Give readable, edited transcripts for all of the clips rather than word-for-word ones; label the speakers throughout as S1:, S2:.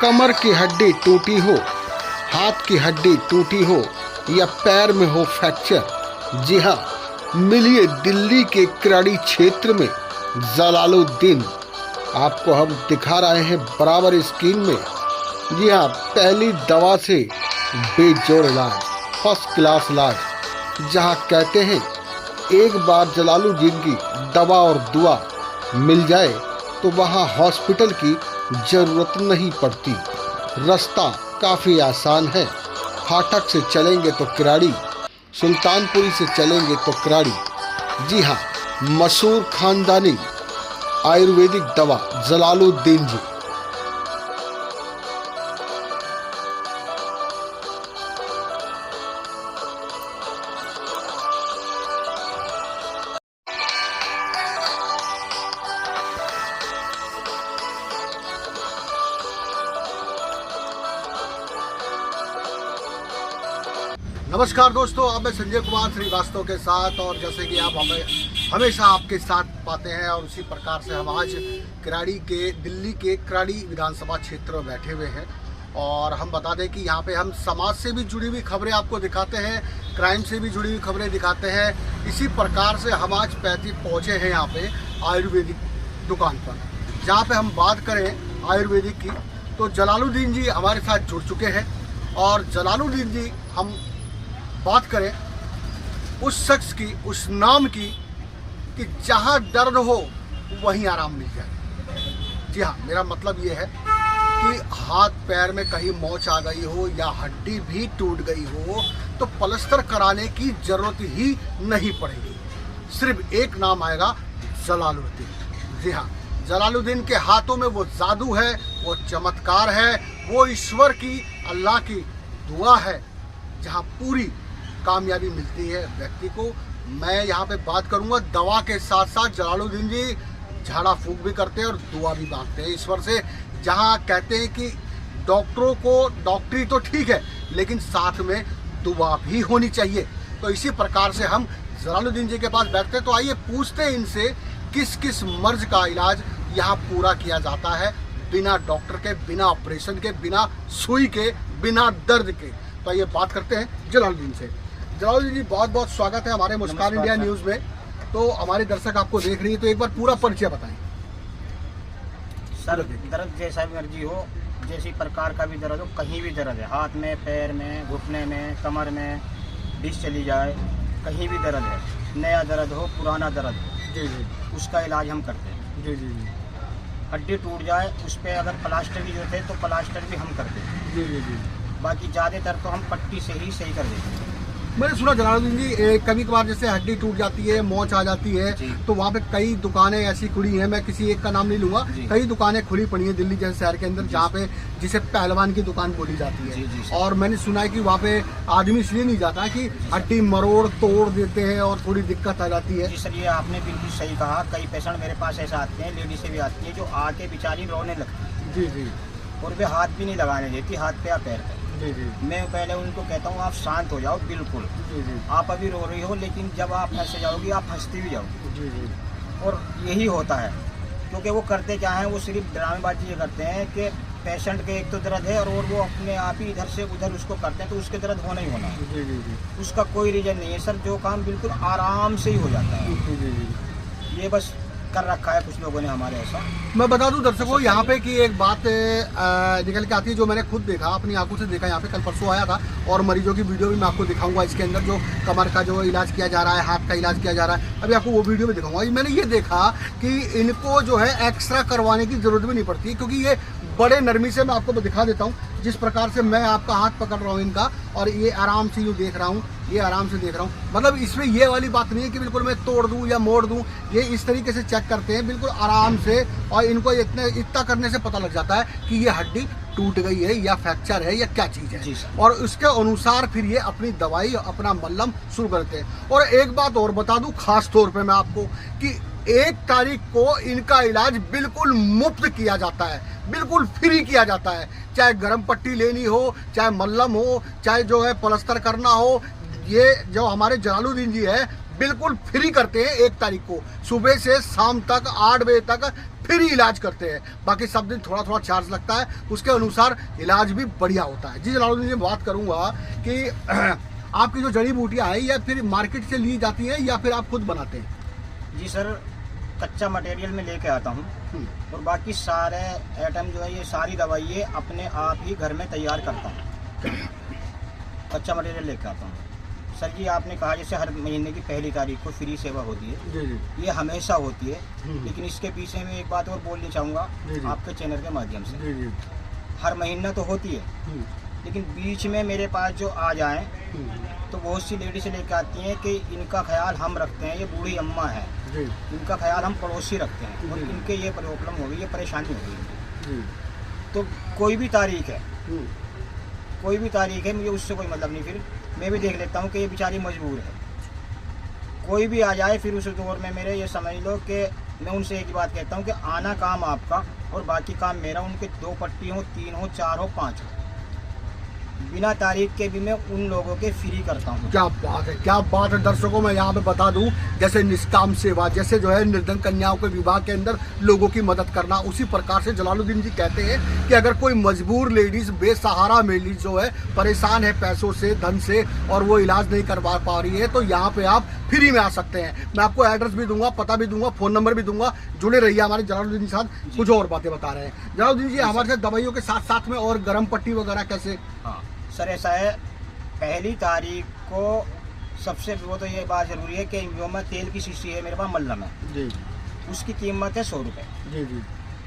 S1: कमर की हड्डी टूटी हो, हाथ की हड्डी टूटी हो या पैर में हो फ्रैक्चर, जी हाँ, मिलिए दिल्ली के क्राड़ी क्षेत्र में जलालुद्दीन। आपको हम दिखा रहे हैं बराबर स्क्रीन में। जी हाँ, पहली दवा से बेजोड़ इलाज, फर्स्ट क्लास इलाज। जहाँ कहते हैं एक बार जलालुद्दीन की दवा और दुआ मिल जाए तो वहाँ हॉस्पिटल की ज़रूरत नहीं पड़ती। रास्ता काफ़ी आसान है। फाटक से चलेंगे तो क्राड़ी, सुल्तानपुरी से चलेंगे तो क्राड़ी। जी हाँ, मशहूर खानदानी आयुर्वेदिक दवा जलालुद्दीन जी। नमस्कार दोस्तों, अब मैं संजय कुमार श्रीवास्तव के साथ, और जैसे कि आप हमेशा आपके साथ पाते हैं, और उसी प्रकार से हम आज दिल्ली के क्राड़ी विधानसभा क्षेत्र में बैठे हुए हैं। और हम बता दें कि यहाँ पे हम समाज से भी जुड़ी हुई खबरें आपको दिखाते हैं, क्राइम से भी जुड़ी हुई खबरें दिखाते हैं। इसी प्रकार से हम आज पहुँचे हैं यहाँ पे आयुर्वेदिक दुकान पर, जहाँ पे हम बात करें आयुर्वेदिक की तो जलालुद्दीन जी हमारे साथ जुड़ चुके हैं। और जलालुद्दीन जी, हम बात करें उस शख्स की, उस नाम की, कि जहां दर्द हो वहीं आराम मिल जाए। जी हाँ, मेरा मतलब ये है कि हाथ पैर में कहीं मोच आ गई हो या हड्डी भी टूट गई हो तो प्लास्टर कराने की जरूरत ही नहीं पड़ेगी। सिर्फ एक नाम आएगा, जलालुद्दीन। जी हाँ, जलालुद्दीन के हाथों में वो जादू है, वो चमत्कार है, वो ईश्वर की, अल्लाह की दुआ है, जहाँ पूरी कामयाबी मिलती है व्यक्ति को। मैं यहाँ पे बात करूँगा दवा के साथ साथ जलालुद्दीन जी झाड़ा फूंक भी करते हैं और दुआ भी मांगते हैं ईश्वर से। जहाँ कहते हैं कि डॉक्टरों को डॉक्टरी तो ठीक है, लेकिन साथ में दुआ भी होनी चाहिए। तो इसी प्रकार से हम जलालुद्दीन जी के पास बैठते हैं। तो आइए पूछते हैं इनसे किस किस मर्ज का इलाज यहाँ पूरा किया जाता है, बिना डॉक्टर के, बिना ऑपरेशन के, बिना सुई के, बिना दर्द के। तो ये बात करते हैं जलालुद्दीन से। जलालुद्दीन जी, बहुत बहुत स्वागत है हमारे मुस्कान इंडिया न्यूज़ में। तो हमारे दर्शक आपको देख रही है, तो एक बार पूरा परिचय बताएं।
S2: सर, दर्द जैसा भी मर्जी हो, जैसी प्रकार का भी दर्द हो, कहीं भी दर्द है, हाथ में, पैर में, घुटने में, कमर में डिश चली जाए, कहीं भी दर्द है, नया दर्द हो, पुराना दर्द हो,
S1: जी जी,
S2: उसका इलाज हम करते हैं।
S1: जी जी जी,
S2: हड्डी टूट जाए उस पर अगर प्लास्टर की जरूरत है तो प्लास्टर भी हम करते हैं।
S1: जी जी जी।
S2: बाकी ज़्यादातर तो हम पट्टी से ही सही कर देते हैं।
S1: मैंने सुना जलालुद्दीन जी, कभी कभार जैसे हड्डी टूट जाती है, मोच आ जाती है, तो वहाँ पे कई दुकानें ऐसी खुली हैं, मैं किसी एक का नाम नहीं लूँगा, कई दुकानें खुली पड़ी हैं दिल्ली जैसे शहर के अंदर, जहाँ पे जिसे पहलवान की दुकान बोली जाती है।
S2: जी,
S1: और मैंने सुना है कि वहाँ पे आदमी इसलिए नहीं जाता कि हड्डी मरोड़ तोड़ देते हैं और थोड़ी दिक्कत आ जाती है।
S2: जी सर, ये आपने बिल्कुल सही कहा। कई पेशेंट मेरे पास ऐसे आते हैं, लेडीज से भी आती है, जो आके बेचारी रोने लगती है।
S1: जी जी,
S2: और वे हाथ भी नहीं लगाने देती, हाथ पे या पैर पे।
S1: जी जी,
S2: मैं पहले उनको कहता हूँ आप शांत हो जाओ, बिल्कुल।
S1: जी जी,
S2: आप अभी रो रही हो, लेकिन जब आप हंस जाओगी आप हंसती भी जाओगी।
S1: जी जी,
S2: और यही होता है, क्योंकि वो करते क्या है, वो सिर्फ ड्रामेबाजी ये करते हैं कि पेशेंट के एक तो दर्द है और वो अपने आप ही इधर से उधर उसको करते हैं, तो उसके दर्द होना ही होना है।
S1: जी जी,
S2: उसका कोई रीजन नहीं है सर, जो काम बिल्कुल आराम से ही हो जाता है।
S1: जी जी, जी।
S2: ये बस कर रखा है कुछ लोगों ने हमारे ऐसा।
S1: मैं बता दूं दर्शकों यहाँ पे कि एक बात निकल के आती है, जो मैंने खुद देखा, अपनी आंखों से देखा। यहाँ पे कल परसों आया था, और मरीजों की वीडियो भी मैं आपको दिखाऊंगा इसके अंदर, जो कमर का जो इलाज किया जा रहा है, हाथ का इलाज किया जा रहा है, अभी आपको वो वीडियो भी दिखाऊंगा। मैंने ये देखा कि इनको जो है एक्सरा करवाने की जरूरत भी नहीं पड़ती, क्योंकि ये बड़े नरमी से, मैं आपको दिखा देता हूँ जिस प्रकार से मैं आपका हाथ पकड़ रहा हूँ इनका, और ये आराम से यूँ देख रहा हूँ, ये आराम से देख रहा हूँ। मतलब इसमें ये वाली बात नहीं है कि बिल्कुल मैं तोड़ दूँ या मोड़ दूँ। ये इस तरीके से चेक करते हैं बिल्कुल आराम से, और इनको इतना करने से पता लग जाता है कि ये हड्डी टूट गई है या फ्रैक्चर है या क्या चीज़ है, और उसके अनुसार फिर ये अपनी दवाई, अपना मल्लम शुरू करते हैं। और एक बात और बता दूं खास तौर पे मैं आपको, कि 1 तारीख को इनका इलाज बिल्कुल मुफ्त किया जाता है, बिल्कुल फ्री किया जाता है। चाहे गर्म पट्टी लेनी हो, चाहे मल्लम हो, चाहे जो है प्लास्टर करना हो, ये जो हमारे जलालुद्दीन जी है बिल्कुल फ्री करते हैं। 1 तारीख को सुबह से शाम तक 8 बजे तक फ्री इलाज करते हैं। बाकी सब दिन थोड़ा थोड़ा चार्ज लगता है, उसके अनुसार इलाज भी बढ़िया होता है। जी जलालुद्दीन जी, बात करूँगा कि आपकी जो जड़ी बूटियाँ हैं या फिर मार्केट से ली जाती हैं या फिर आप खुद बनाते हैं?
S2: जी सर, कच्चा मटेरियल में लेके आता हूँ और बाकी सारे आइटम जो है ये सारी दवाई ये अपने आप ही घर में तैयार करता हूँ। कच्चा मटेरियल लेके आता हूँ। सर जी, आपने कहा जैसे हर महीने की पहली तारीख को फ्री सेवा होती है।
S1: जी जी।
S2: ये हमेशा होती है, लेकिन इसके पीछे में एक बात और बोलनी चाहूँगा आपके चैनल के माध्यम से।
S1: जी जी।
S2: हर महीना तो होती है, लेकिन बीच में मेरे पास जो आ जाए तो बहुत सी लेडीज लेके आती हैं कि इनका ख्याल हम रखते हैं, ये बूढ़ी अम्मा है, इनका ख्याल हम पड़ोसी रखते हैं और इनके ये प्रॉब्लम हो गई, ये परेशानी हो गई। तो कोई भी तारीख है, कोई भी तारीख है, मुझे उससे कोई मतलब नहीं। फिर मैं भी देख लेता हूँ कि ये बेचारी मजबूर है। कोई भी आ जाए फिर उस दौर में मेरे ये समझ लो कि मैं उनसे एक ही बात कहता हूँ कि आना काम आपका और बाकी काम मेरा। उनके 2 पट्टी हो, 3 हो, 4 हो, 5 हो, बिना तारीख के भी मैं उन लोगों के फ्री करता हूँ।
S1: क्या बात है, क्या बात है। दर्शकों मैं यहाँ पे बता दूं, जैसे निष्काम सेवा, जैसे जो है निर्धन कन्याओं के विवाह के अंदर लोगों की मदद करना, उसी प्रकार से जलालुद्दीन जी कहते हैं कि अगर कोई मजबूर लेडीज, बेसहारा लेडीज जो है परेशान है पैसों से, धन से, और वो इलाज नहीं करवा पा रही है, तो यहाँ पे आप फ्री में आ सकते हैं। मैं आपको एड्रेस भी दूंगा, पता भी दूंगा, फ़ोन नंबर भी दूंगा। जुड़े रहिए हमारे जलालुद्दीन जी साथ, कुछ और बातें बता रहे हैं। जलालुद्दीन जी, हमारे साथ दवाइयों के साथ साथ में और गर्म पट्टी वगैरह कैसे?
S2: हाँ सर, ऐसा है, पहली तारीख को सबसे वो तो ये बात जरूरी है कि जो मैं तेल की शीशी है मेरे पास मल्लम है
S1: जी,
S2: उसकी कीमत है 100 रुपये।
S1: जी जी।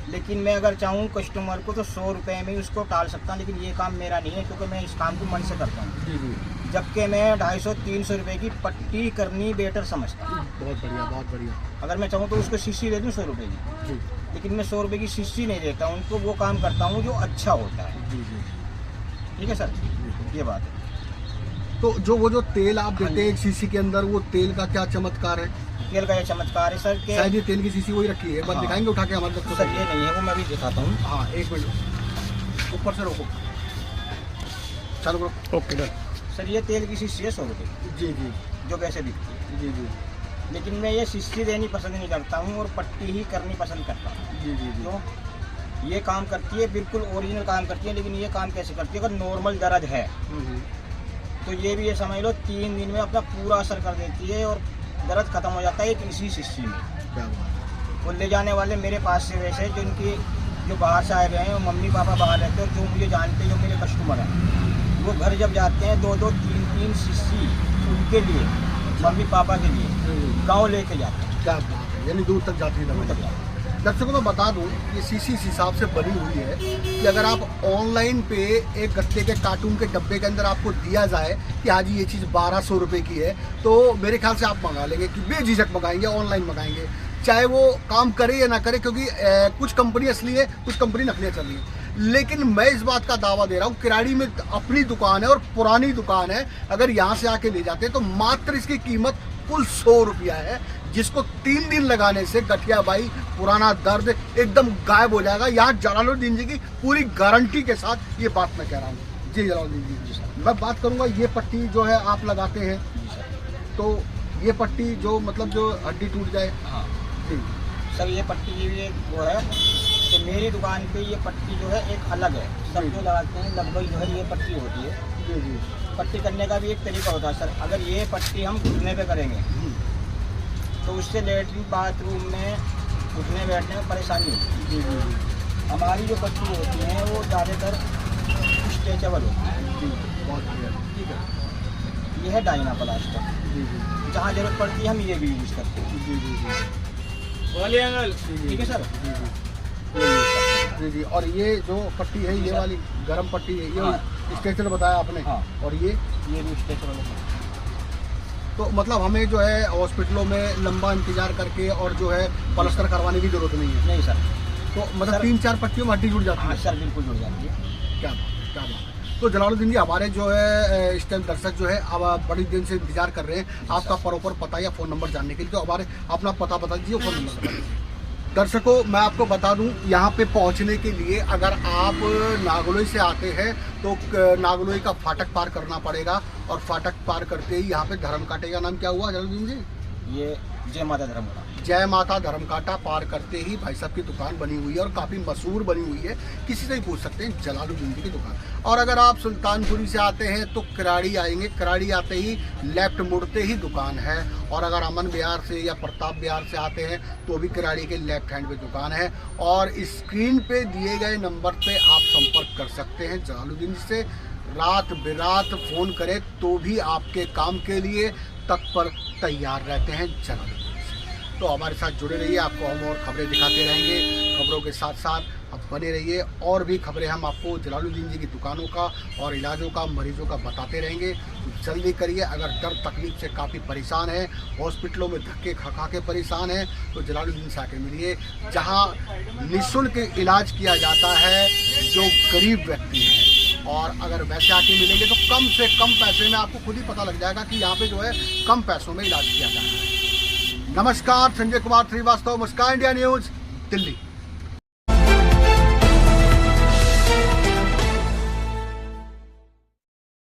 S2: लेकिन मैं अगर चाहूँ कस्टमर को तो 100 रुपये में ही उसको टाल सकता हूँ, लेकिन ये काम मेरा नहीं है क्योंकि मैं इस काम को मन से करता हूँ।
S1: जी जी।
S2: जबकि मैं 250-300 रुपये की पट्टी करनी बेटर समझता हूँ।
S1: बहुत बढ़िया, बहुत बढ़िया।
S2: अगर मैं चाहूँ तो उसको शीशी दे दूँ 100 रुपये की,
S1: जी
S2: लेकिन मैं 100 रुपये की शीशी नहीं देता हूँ उनको, वो काम करता हूँ जो अच्छा होता है।
S1: जी जी।
S2: ठीक है सर, ये बात है।
S1: तो वो जो तेल आप देते हैं एक शीशी के अंदर, वो तेल का क्या चमत्कार है?
S2: तेल का ये चमत्कार है सर कि
S1: शायद ये तेल की शीशी वही रखी है, एक बार
S2: हाँ।
S1: दिखाएंगे उठा के हमारे
S2: तो
S1: दर्शकों
S2: सर ये नहीं है, वो मैं भी दिखाता हूँ।
S1: हाँ, एक मिनट, ऊपर से रोको, चालू करो। Okay done.
S2: सर ये तेल की शीशी है 100 रुपये की,
S1: जी जी
S2: जो कैसे दिखती है।
S1: जी जी
S2: लेकिन मैं ये शीशी देनी पसंद नहीं करता हूँ और पट्टी ही करनी पसंद करता हूँ।
S1: जी जी जी।
S2: क्यों? ये काम करती है, बिल्कुल ओरिजिनल काम करती है। लेकिन ये काम कैसे करती है? अगर नॉर्मल दर्द है तो ये भी ये समझ लो 3 दिन में अपना पूरा असर कर देती है और दर्द खत्म हो जाता है एक इसी शीशी में।
S1: क्या बात है।
S2: वो ले जाने वाले मेरे पास से वैसे जिनकी जो बाहर से आए हुए हैं, मम्मी पापा बाहर रहते हैं और जो मुझे जानते हैं, जो मेरे कस्टमर हैं, वो घर जब जाते हैं 2-2, 3-3 शीशी उनके लिए, मम्मी पापा के लिए गाँव लेके जाते हैं।
S1: क्या बात है, यानी दूर तक जाती है
S2: दूर तक
S1: दवाई।
S2: जाते हैं।
S1: दर्शकों मैं बता दूं, ये शीशी इस हिसाब से बनी हुई है कि अगर आप ऑनलाइन पे एक गत्ते के कार्टून के डब्बे के अंदर आपको दिया जाए कि हाँ जी ये चीज़ 1200 रुपये की है, तो मेरे ख्याल से आप मंगा लेंगे, कि बेझिझक मंगाएंगे, ऑनलाइन मंगाएंगे, चाहे वो काम करे या ना करे, क्योंकि कुछ कंपनी असली है, कुछ कंपनी नकली चल रही है। लेकिन मैं इस बात का दावा दे रहा हूँ, किराड़ी में अपनी दुकान है और पुरानी दुकान है, अगर यहाँ से आके ले जाते हैं तो मात्र इसकी कीमत कुल 100 रुपया है, जिसको 3 दिन लगाने से गठिया बाई, पुराना दर्द एकदम गायब हो जाएगा। यहाँ जलालुद्दीन जी की पूरी गारंटी के साथ ये बात मैं कह रहा हूँ। जी जलालुद्दीन जी, मैं बात करूँगा, ये पट्टी जो है आप लगाते हैं, तो ये पट्टी जो मतलब जो हड्डी टूट जाए।
S2: हाँ
S1: जी
S2: सर, ये पट्टी ये भी एक वो है कि मेरी दुकान पे ये पट्टी जो है एक अलग है। सब जो लगाते हैं लगभग जो है ये पट्टी होती है।
S1: जी जी।
S2: पट्टी करने का भी एक तरीका होता है सर। अगर ये पट्टी हम घुटने पे करेंगे तो उससे लेटरिन बाथरूम में उठने बैठने में परेशानी होती है।
S1: जी जी।
S2: हमारी जो पट्टी होती है वो ज़्यादातर स्ट्रेचेबल होती है।
S1: जी बहुत बढ़िया।
S2: ठीक है, ये है डाइना प्लास्टर।
S1: जी जी।
S2: जहाँ जरूरत पड़ती है हम ये भी यूज़ करते हैं।
S1: जी जी जी।
S2: ठीक है सर।
S1: जी जी। जी जी। और ये जो पट्टी है, ये वाली गर्म पट्टी है, ये स्ट्रेचर बताया आपने।
S2: हाँ।
S1: और ये
S2: भी स्ट्रेचेबल होता है।
S1: तो मतलब हमें जो है हॉस्पिटलों में लंबा इंतजार करके और जो है प्लास्टर करवाने की जरूरत नहीं है।
S2: नहीं सर,
S1: तो मतलब
S2: सर,
S1: 3-4 पट्टियों में हड्डी जुड़ जाती
S2: हाँ
S1: है।
S2: सर, बिल्कुल जुड़ जाती है।
S1: क्या बात है, क्या बात है। तो जलालुद्दीन जी, हमारे जो है इस टाइम दर्शक जो है अब बड़ी दिन से इंतजार कर रहे हैं आपका प्रॉपर पता या फ़ोन नंबर जानने के लिए, तो हमारे अपना पता बता दीजिए, फ़ोन नंबर बता दीजिए। दर्शकों मैं आपको बता दूं, यहाँ पे पहुँचने के लिए अगर आप नागलोई से आते हैं तो नागलोई का फाटक पार करना पड़ेगा, और फाटक पार करते ही यहाँ पे धर्म कांटे का नाम क्या हुआ जलालुद्दीन जी?
S2: ये जय माता धर्मगढ़।
S1: जय माता धर्मकांटा पार करते ही भाई साहब की दुकान बनी हुई है और काफ़ी मशहूर बनी हुई है, किसी से भी पूछ सकते हैं, जलालुद्दीन जी की दुकान। और अगर आप सुल्तानपुरी से आते हैं तो कराड़ी आएंगे, कराड़ी आते ही लेफ्ट मुड़ते ही दुकान है। और अगर अमन विहार से या प्रताप विहार से आते हैं तो भी कराड़ी के लेफ्ट हैंड पे दुकान है। और स्क्रीन पे दिए गए नंबर पे आप संपर्क कर सकते हैं जलालुद्दीन जी से। रात बिरात फ़ोन करें तो भी आपके काम के लिए तत्पर तैयार रहते हैं जलालुद्दीन से। तो हमारे साथ जुड़े रहिए, आपको हम और खबरें दिखाते रहेंगे। खबरों के साथ साथ आप बने रहिए, और भी खबरें हम आपको जलालुद्दीन जी की दुकानों का और इलाजों का, मरीजों का बताते रहेंगे। तो जल्दी करिए। अगर दर्द तकलीफ से काफ़ी परेशान है, हॉस्पिटलों में धक्के खा के परेशान है, तो जलालुद्दीन से आके मिलिए, जहाँ निःशुल्क इलाज किया जाता है जो गरीब व्यक्ति हैं। और अगर वैसे आके मिलेंगे तो कम से कम पैसे में आपको खुद ही पता लग जाएगा कि यहाँ पे जो है कम पैसों में इलाज किया जा रहा है। नमस्कार, संजय कुमार श्रीवास्तव, मुस्कान इंडिया न्यूज़, दिल्ली।